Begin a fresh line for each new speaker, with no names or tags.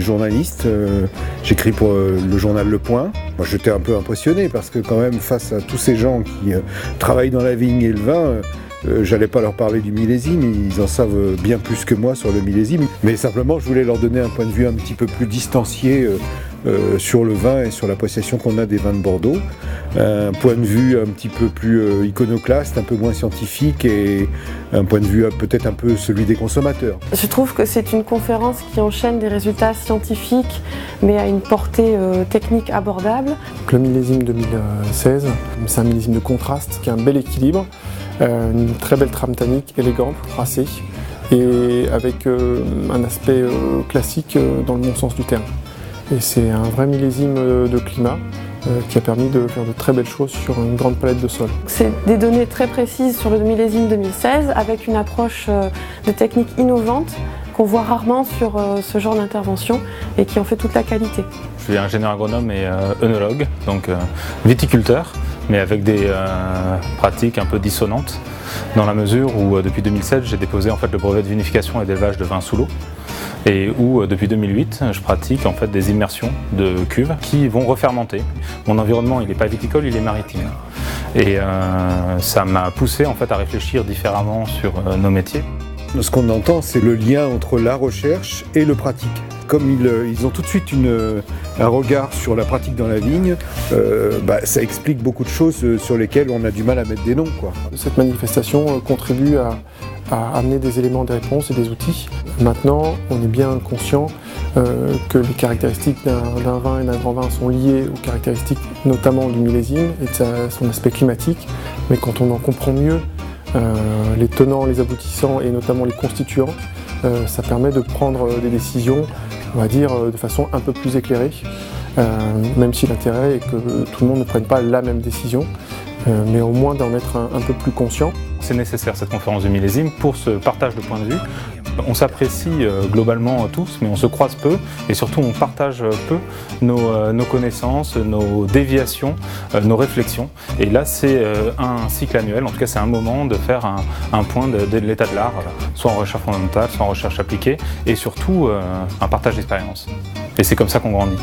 journaliste, j'écris pour le journal Le Point. Moi j'étais un peu impressionné parce que quand même face à tous ces gens qui travaillent dans la vigne et le vin, j'allais pas leur parler du millésime, ils en savent bien plus que moi sur le millésime. Mais simplement je voulais leur donner un point de vue un petit peu plus distancié sur le vin et sur l'appréciation qu'on a des vins de Bordeaux. Un point de vue un petit peu plus iconoclaste, un peu moins scientifique et un point de vue peut-être un peu celui des consommateurs.
Je trouve que c'est une conférence qui enchaîne des résultats scientifiques mais à une portée technique abordable.
Le millésime 2016, c'est un millésime de contraste qui a un bel équilibre, une très belle trame tannique élégante, tracée et avec un aspect classique dans le bon sens du terme. Et c'est un vrai millésime de climat qui a permis de faire de très belles choses sur une grande palette de sols.
C'est des données très précises sur le millésime 2016 avec une approche de technique innovante qu'on voit rarement sur ce genre d'intervention et qui en fait toute la qualité.
Je suis ingénieur agronome et œnologue, donc viticulteur, mais avec des pratiques un peu dissonantes dans la mesure où depuis 2007 j'ai déposé en fait le brevet de vinification et d'élevage de vin sous l'eau. Et où depuis 2008 je pratique en fait des immersions de cuves qui vont refermenter. Mon environnement il n'est pas viticole, il est maritime. Et ça m'a poussé en fait à réfléchir différemment sur nos métiers.
Ce qu'on entend c'est le lien entre la recherche et le pratique. Comme ils ont tout de suite un regard sur la pratique dans la vigne, ça explique beaucoup de choses sur lesquelles on a du mal à mettre des noms, quoi.
Cette manifestation contribue à amener des éléments de réponse et des outils. Maintenant, on est bien conscient que les caractéristiques d'un vin et d'un grand vin sont liées aux caractéristiques notamment du millésime et de son aspect climatique, mais quand on en comprend mieux les tenants, les aboutissants et notamment les constituants, ça permet de prendre des décisions, on va dire, de façon un peu plus éclairée, même si l'intérêt est que tout le monde ne prenne pas la même décision, mais au moins d'en être un peu plus conscient.
C'est nécessaire cette conférence de millésime pour ce partage de points de vue. On s'apprécie globalement tous, mais on se croise peu et surtout on partage peu nos connaissances, nos déviations, nos réflexions. Et là c'est un cycle annuel, en tout cas c'est un moment de faire un point de l'état de l'art, soit en recherche fondamentale, soit en recherche appliquée et surtout un partage d'expérience. Et c'est comme ça qu'on grandit.